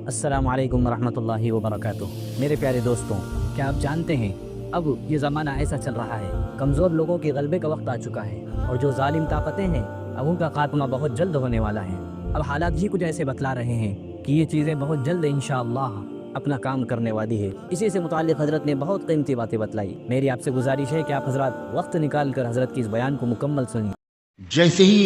السلام علیکم ورحمۃ اللہ وبرکاتہ۔ میرے پیارے دوستوں، کیا آپ جانتے ہیں اب یہ زمانہ ایسا چل رہا ہے، کمزور لوگوں کے غلبے کا وقت آ چکا ہے، اور جو ظالم طاقتیں ہیں اب ان کا خاتمہ بہت جلد ہونے والا ہے۔ اب حالات ہی کچھ ایسے بتلا رہے ہیں کہ یہ چیزیں بہت جلد انشاءاللہ اپنا کام کرنے والی ہے۔ اسی سے متعلق حضرت نے بہت قیمتی باتیں بتلائی۔ میری آپ سے گزارش ہے کہ آپ حضرات وقت نکال کر حضرت کی اس بیان کو مکمل سنیں۔ جیسے ہی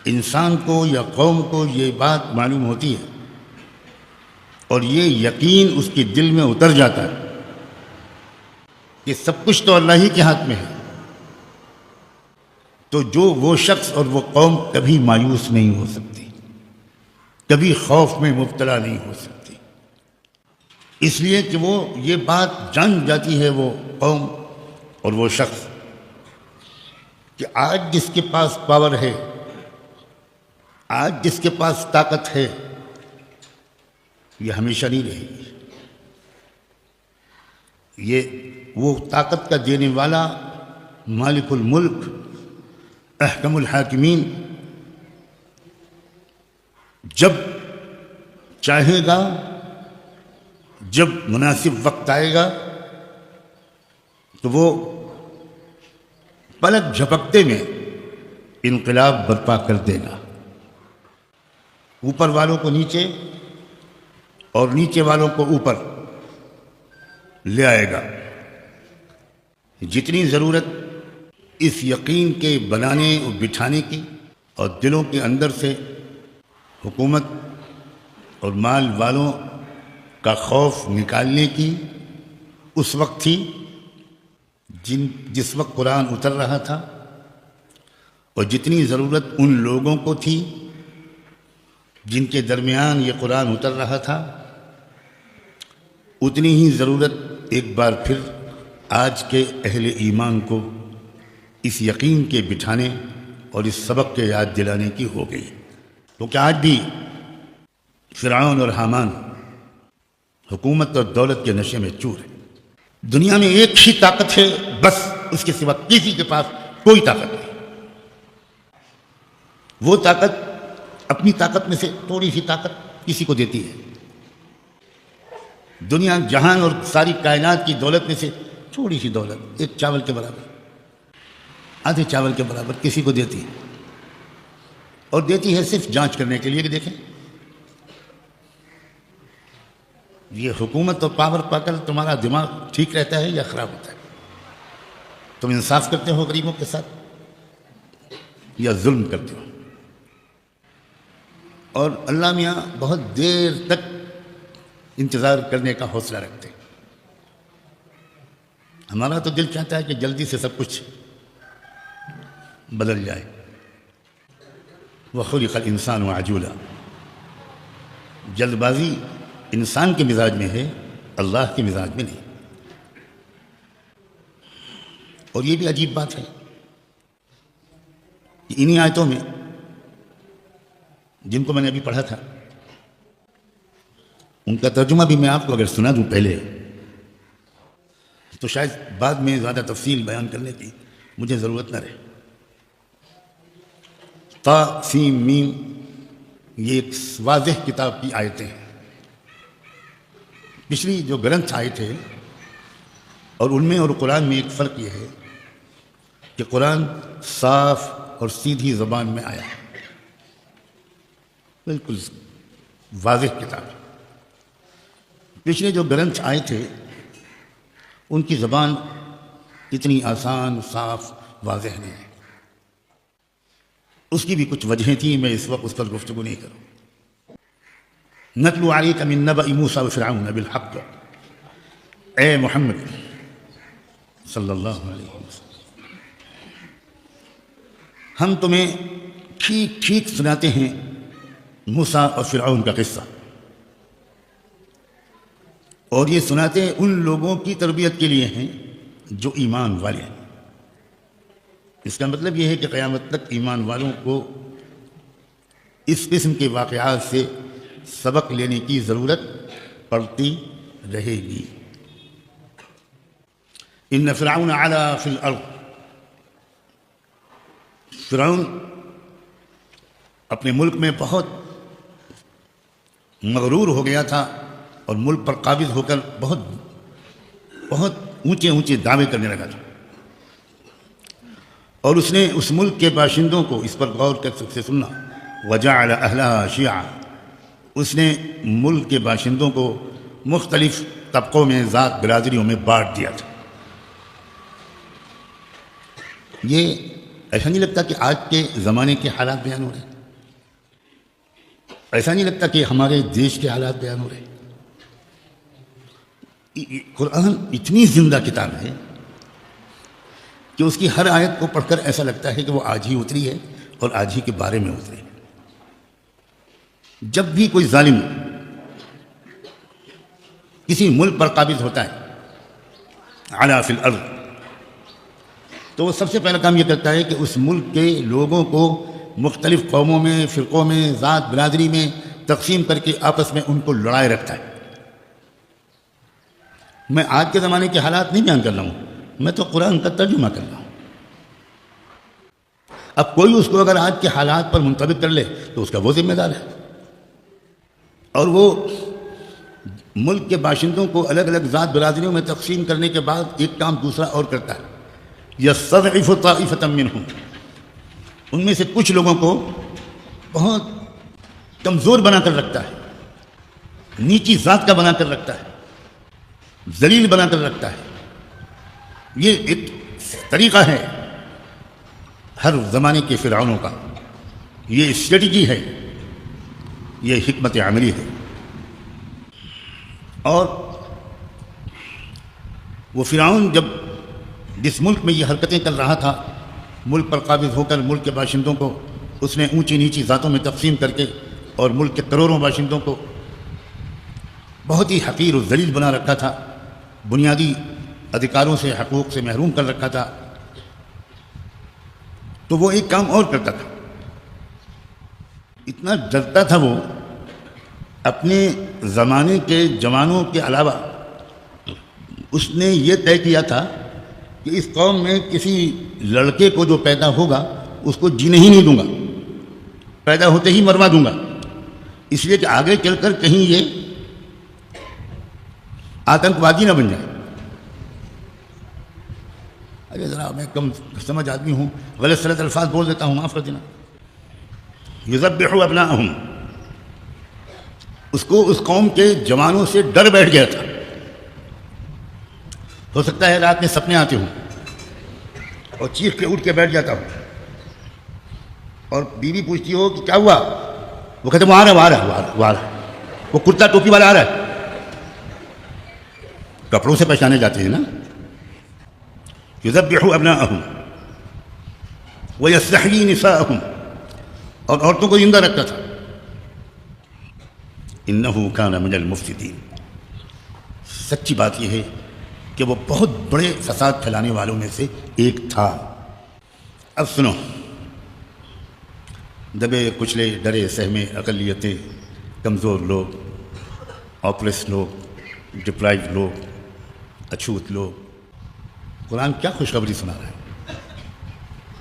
انسان کو یا قوم کو یہ بات معلوم ہوتی ہے اور یہ یقین اس کے دل میں اتر جاتا ہے کہ سب کچھ تو اللہ ہی کے ہاتھ میں ہے، تو جو وہ شخص اور وہ قوم کبھی مایوس نہیں ہو سکتی، کبھی خوف میں مبتلا نہیں ہو سکتی، اس لیے کہ وہ یہ بات جان جاتی ہے وہ قوم اور وہ شخص کہ آج جس کے پاس پاور ہے، آج جس کے پاس طاقت ہے، یہ ہمیشہ نہیں رہے گی۔ یہ وہ طاقت کا دینے والا مالک الملک احکم الحاکمین جب چاہے گا، جب مناسب وقت آئے گا تو وہ پلک جھپکتے میں انقلاب برپا کر دے گا، اوپر والوں کو نیچے اور نیچے والوں کو اوپر لے آئے گا۔ جتنی ضرورت اس یقین کے بنانے اور بٹھانے کی اور دلوں کے اندر سے حکومت اور مال والوں کا خوف نکالنے کی اس وقت تھی جس وقت قرآن اتر رہا تھا، اور جتنی ضرورت ان لوگوں کو تھی جن کے درمیان یہ قرآن اتر رہا تھا، اتنی ہی ضرورت ایک بار پھر آج کے اہل ایمان کو اس یقین کے بٹھانے اور اس سبق کے یاد دلانے کی ہو گئی، کیونکہ آج بھی فرعون اور حامان حکومت اور دولت کے نشے میں چور ہے۔ دنیا میں ایک ہی طاقت ہے، بس اس کے سوا کسی کے پاس کوئی طاقت نہیں۔ وہ طاقت اپنی طاقت میں سے تھوڑی سی طاقت کسی کو دیتی ہے، دنیا جہان اور ساری کائنات کی دولت میں سے تھوڑی سی دولت، ایک چاول کے برابر، آدھے چاول کے برابر کسی کو دیتی ہے، اور دیتی ہے صرف جانچ کرنے کے لیے کہ دیکھیں یہ حکومت اور پاور پا کر تمہارا دماغ ٹھیک رہتا ہے یا خراب ہوتا ہے، تم انصاف کرتے ہو غریبوں کے ساتھ یا ظلم کرتے ہو۔ اور اللہ میاں بہت دیر تک انتظار کرنے کا حوصلہ رکھتے ہیں۔ ہمارا تو دل چاہتا ہے کہ جلدی سے سب کچھ بدل جائے۔ وَخُلِقَ الْإِنسَانُ عَجُولًا، جلد بازی انسان کے مزاج میں ہے، اللہ کے مزاج میں نہیں۔ اور یہ بھی عجیب بات ہے کہ انہی آیتوں میں جن کو میں نے ابھی پڑھا تھا، ان کا ترجمہ بھی میں آپ کو اگر سنا دوں پہلے تو شاید بعد میں زیادہ تفصیل بیان کرنے کی مجھے ضرورت نہ رہے۔ طا سین میم، یہ ایک واضح کتاب کی آیتیں ہیں۔ پچھلی جو گرنتھ آئے تھے اور ان میں اور قرآن میں ایک فرق یہ ہے کہ قرآن صاف اور سیدھی زبان میں آیا ہے، بالکل واضح کتاب ہے۔ پچھلے جو گرنتھ آئے تھے ان کی زبان اتنی آسان، صاف، واضح نہیں ہے۔ اس کی بھی کچھ وجہیں تھیں، میں اس وقت اس پر گفتگو نہیں کروں۔ نتلو علیک من نبأ موسیٰ وفرعون بالحق، اے محمد صلی اللہ علیہ وسلم، ہم تمہیں ٹھیک ٹھیک سناتے ہیں موسیٰ اور فرعون کا قصہ، اور یہ سناتے ان لوگوں کی تربیت کے لیے ہیں جو ایمان والے ہیں۔ اس کا مطلب یہ ہے کہ قیامت تک ایمان والوں کو اس قسم کے واقعات سے سبق لینے کی ضرورت پڑتی رہے گی۔ ان فرعون علا فی الارض، فرعون اپنے ملک میں بہت مغرور ہو گیا تھا اور ملک پر قابض ہو کر بہت بہت اونچے اونچے دعوے کرنے لگا تھا، اور اس نے اس ملک کے باشندوں کو، اس پر غور کر سے سننا، وجعل اہلہا شیعا، اس نے ملک کے باشندوں کو مختلف طبقوں میں، ذات برادریوں میں بانٹ دیا تھا۔ یہ ایسا نہیں لگتا کہ آج کے زمانے کے حالات بیان ہو رہے ہیں؟ ایسا نہیں لگتا کہ ہمارے دیش کے حالات بیان ہو رہے ہیں؟ قرآن اتنی زندہ کتاب ہے کہ اس کی ہر آیت کو پڑھ کر ایسا لگتا ہے کہ وہ آج ہی اتری ہے اور آج ہی کے بارے میں اتری ہے۔ جب بھی کوئی ظالم کسی ملک پر قابض ہوتا ہے علی فی الارض، تو وہ سب سے پہلا کام یہ کرتا ہے کہ اس ملک کے لوگوں کو مختلف قوموں میں، فرقوں میں، ذات برادری میں تقسیم کر کے آپس میں ان کو لڑائے رکھتا ہے۔ میں آج کے زمانے کے حالات نہیں بیان کر رہا ہوں، میں تو قرآن کا ترجمہ کر رہا ہوں۔ اب کوئی اس کو اگر آج کے حالات پر منطبق کر لے تو اس کا وہ ذمہ دار ہے، اور وہ ملک کے باشندوں کو الگ الگ ذات برادریوں میں تقسیم کرنے کے بعد ایک کام دوسرا اور کرتا ہے، یستضعف طائفۃ منہم، ان میں سے کچھ لوگوں کو بہت کمزور بنا کر رکھتا ہے، نیچی ذات کا بنا کر رکھتا ہے، ذلیل بنا کر رکھتا ہے۔ یہ ایک طریقہ ہے ہر زمانے کے فرعونوں کا، یہ اسٹریٹجی ہے، یہ حکمت عملی ہے۔ اور وہ فرعون جب جس ملک میں یہ حرکتیں کر رہا تھا، ملک پر قابض ہو کر ملک کے باشندوں کو اس نے اونچی نیچی ذاتوں میں تقسیم کر کے اور ملک کے کروڑوں باشندوں کو بہت ہی حقیر و ذلیل بنا رکھا تھا، بنیادی ادھیکاروں سے، حقوق سے محروم کر رکھا تھا۔ تو وہ ایک کام اور کرتا تھا، اتنا ڈرتا تھا وہ اپنے زمانے کے جوانوں کے علاوہ۔ اس نے یہ طے کیا تھا کہ اس قوم میں کسی لڑکے کو جو پیدا ہوگا اس کو جینے ہی نہیں دوں گا، پیدا ہوتے ہی مروا دوں گا، اس لیے کہ آگے چل کر کہیں یہ آتنکوادی نہ بن جائے۔ ارے ذرا میں کم سمجھ آدمی ہوں، غلط سلط الفاظ بول دیتا ہوں، معاف کر دینا۔ یذبحوا ابناءہم، اس کو اس قوم کے جوانوں سے ڈر بیٹھ گیا تھا۔ ہو سکتا ہے رات میں سپنے آتے ہوں اور چیخ کے اٹھ کے بیٹھ جاتا ہوں، اور بیوی پوچھتی ہو کہ کیا ہوا، وہ کہتے وہ آ رہا وہ آ رہا، وہ کرتا ٹوپی والا آ رہا ہے۔ کپڑوں سے پہچانے جاتے ہیں نا۔ یذبحوا ابناءہم ویستحیی نساءہم، اور عورتوں کو زندہ رکھتا تھا۔ انہ کان من المفسدین، سچی بات یہ ہے کہ وہ بہت بڑے فساد پھیلانے والوں میں سے ایک تھا۔ اب سنو، دبے کچلے ڈرے سہمے اقلیتیں، کمزور لوگ، آپریس لوگ، ڈپرائیوڈ لوگ، اچھوت لوگ، قرآن کیا خوشخبری سنا رہا ہے۔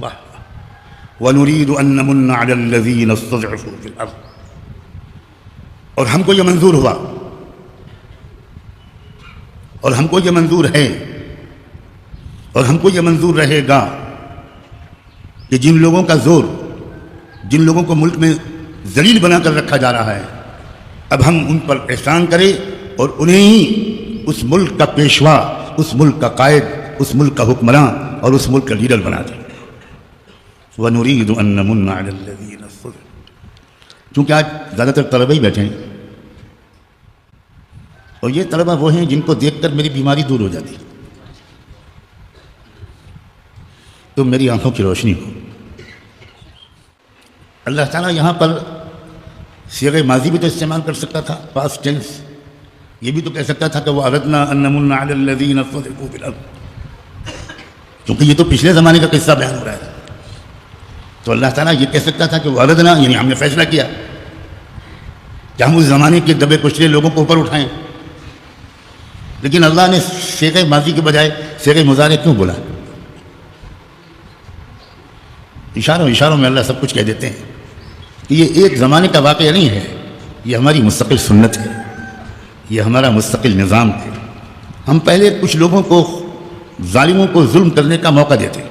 واہ وَنُرِيدُ أَن نَّمُنَّ عَلَى الَّذِينَ اسْتُضْعِفُوا فِي الْأَرْضِ، اور ہم کو یہ منظور ہوا، اور ہم کو یہ منظور ہے، اور ہم کو یہ منظور رہے گا کہ جن لوگوں کا زور، جن لوگوں کو ملک میں ذلیل بنا کر رکھا جا رہا ہے، اب ہم ان پر احسان کریں اور انہیں ہی اس ملک کا پیشوا، اس ملک کا قائد، اس ملک کا حکمراں اور اس ملک کا لیڈر بنا دیں۔ وَنُرِيدُ أَن نَّمُنَّ عَلَى الَّذِينَ اسْتُضْعِفُوا، چونکہ آج زیادہ تر طلبہ ہی بیٹھے ہیں، اور یہ طلبہ وہ ہیں جن کو دیکھ کر میری بیماری دور ہو جاتی، تو میری آنکھوں کی روشنی ہو۔ اللہ تعالیٰ یہاں پر صیغہ ماضی بھی تو استعمال کر سکتا تھا، پاسٹ ٹینس، یہ بھی تو کہہ سکتا تھا کہ وَأَرَدْنَا أَن نَّمُنَّ عَلَى الَّذِينَ اسْتُضْعِفُوا فِي الْأَرْضِ، کیونکہ یہ تو پچھلے زمانے کا قصہ بیان ہو رہا ہے، تو اللہ تعالیٰ یہ کہہ سکتا تھا کہ وَأَرَدْنَا، یعنی ہم نے فیصلہ کیا کہ ہم اس زمانے کے دبے کچلے لوگوں کو اوپر اٹھائیں، لیکن اللہ نے صیغہ ماضی کے بجائے صیغہ مضارع کیوں بولا؟ اشاروں میں اللہ سب کچھ کہہ دیتے ہیں کہ یہ ایک زمانے کا واقعہ نہیں ہے، یہ ہماری مستقل سنت ہے، یہ ہمارا مستقل نظام ہے۔ ہم پہلے کچھ لوگوں کو، ظالموں کو ظلم کرنے کا موقع دیتے،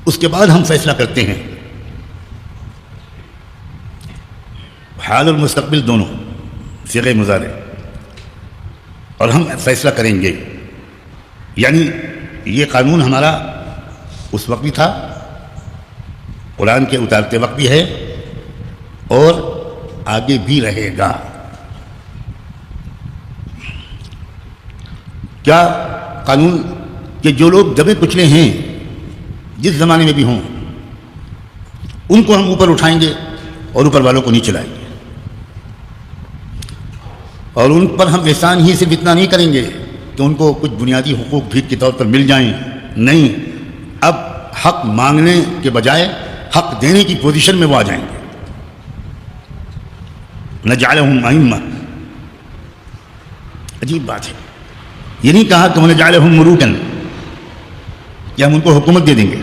اس کے بعد ہم فیصلہ کرتے ہیں۔ حال اور مستقبل دونوں صیغہ مضارع، اور ہم فیصلہ کریں گے۔ یعنی یہ قانون ہمارا اس وقت بھی تھا، قرآن کے اتارتے وقت بھی ہے، اور آگے بھی رہے گا۔ کیا قانون کہ جو لوگ دبے کچلے ہیں جس زمانے میں بھی ہوں، ان کو ہم اوپر اٹھائیں گے اور اوپر والوں کو نیچے لائیں گے، اور ان پر ہم احسان ہی صرف اتنا نہیں کریں گے کہ ان کو کچھ بنیادی حقوق بھیک کے طور پر مل جائیں، نہیں، اب حق مانگنے کے بجائے حق دینے کی پوزیشن میں وہ آ جائیں گے۔ نجعلہم ائمہ، عجیب بات ہے، یہ نہیں کہا کہ نجعلہم ملوکن، کہ ہم ان کو حکومت دے دیں گے،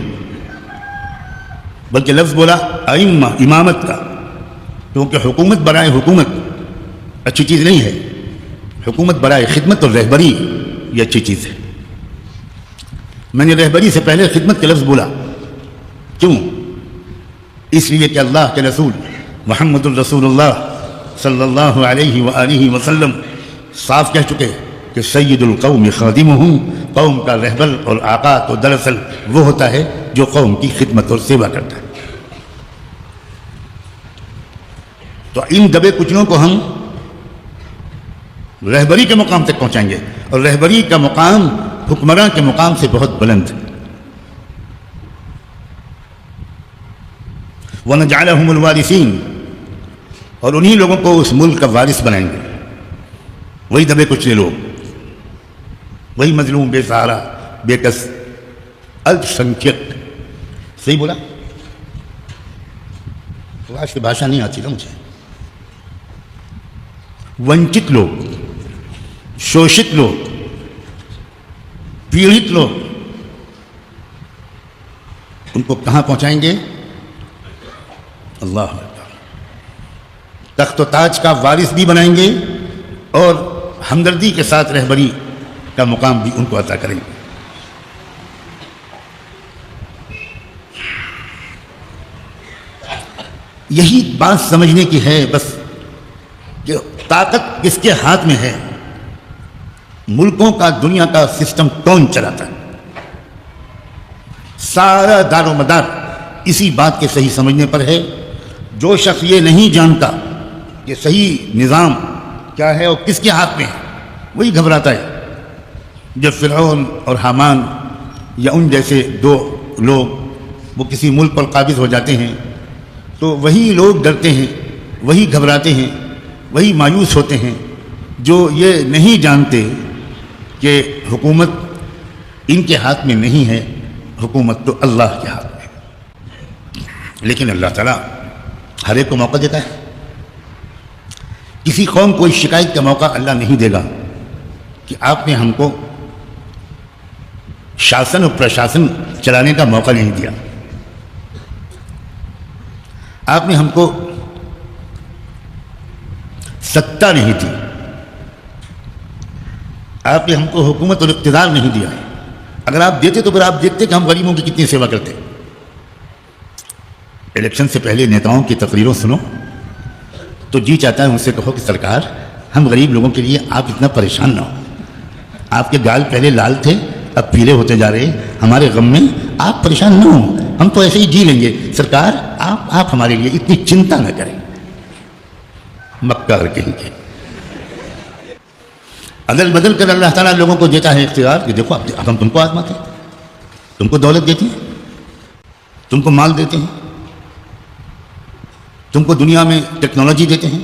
بلکہ لفظ بولا ائمہ، امامت کا، کیونکہ حکومت برائے حکومت اچھی چیز نہیں ہے، حکومت برائے خدمت اور رہبری یہ اچھی چیز ہے۔ میں نے رہبری سے پہلے خدمت کا لفظ بولا، کیوں؟ اس لیے کہ اللہ کے رسول محمد الرسول اللہ صلی اللہ علیہ وآلہ وسلم صاف کہہ چکے کہ سید القوم خادمہم، قوم کا رہبر اور آقا تو دراصل وہ ہوتا ہے جو قوم کی خدمت اور سیوا کرتا ہے۔ تو ان دبے کچلوں کو ہم رہبری کے مقام تک پہنچائیں گے، اور رہبری کا مقام حکمراں کے مقام سے بہت بلند ہے۔ وَنَجْعَلَهُمُ الْوَارِثِينَ، اور انہی لوگوں کو اس ملک کا وارث بنائیں گے، وہی دبے کچلے لوگ، وہی مظلوم، بے سہارا، بے کس، الپ سنکھیک، صحیح بولا؟ تو آج کی بھاشا نہیں آتی نا مجھے۔ ونچت لوگ، شوشت لوگ، پیڑت لوگ، ان کو کہاں پہنچائیں گے؟ اللہ اکبر، تخت و تاج کا وارث بھی بنائیں گے، اور ہمدردی کے ساتھ رہبری کا مقام بھی ان کو عطا کریں گے۔ یہی بات سمجھنے کی ہے بس، کہ طاقت کس کے ہاتھ میں ہے، ملکوں کا، دنیا کا سسٹم کون چلاتا ہے، سارا دار و مدار اسی بات کے صحیح سمجھنے پر ہے۔ جو شخص یہ نہیں جانتا کہ صحیح نظام کیا ہے اور کس کے ہاتھ میں ہے، وہی گھبراتا ہے۔ جب فرعون اور حامان یا ان جیسے دو لوگ وہ کسی ملک پر قابض ہو جاتے ہیں، تو وہی لوگ ڈرتے ہیں، وہی گھبراتے ہیں، وہی مایوس ہوتے ہیں، جو یہ نہیں جانتے کہ حکومت ان کے ہاتھ میں نہیں ہے، حکومت تو اللہ کے ہاتھ میں ہے۔ لیکن اللہ تعالیٰ ہر ایک کو موقع دیتا ہے، کسی قوم کو اس شکایت کا موقع اللہ نہیں دے گا کہ آپ نے ہم کو شاسن اور پرشاسن چلانے کا موقع نہیں دیا، آپ نے ہم کو سطح نہیں دی، آپ نے ہم کو حکومت اور اقتدار نہیں دیا۔ اگر آپ دیتے تو پھر آپ دیکھتے کہ ہم غریبوں کی کتنی سیوا کرتے۔ الیکشن سے پہلے نیتاؤں کی تقریروں سنو تو جی چاہتا ہے ان سے کہو کہ سرکار ہم غریب لوگوں کے لیے آپ اتنا پریشان نہ ہو، آپ کے گال پہلے لال تھے اب پیلے ہوتے جا رہے، ہمارے غم میں آپ پریشان نہ ہوں، ہم تو ایسے ہی جی لیں گے، سرکار آپ ہمارے لیے اتنی چنتا نہ کریں۔ مکار کہیں گے۔ عدل بدل کر اللہ تعالیٰ لوگوں کو دیتا ہے اختیار کہ دیکھو اب ہم تم کو آزماتے ہیں، تم کو دولت دیتے ہیں، تم کو مال دیتے ہیں، تم کو دنیا میں ٹیکنالوجی دیتے ہیں،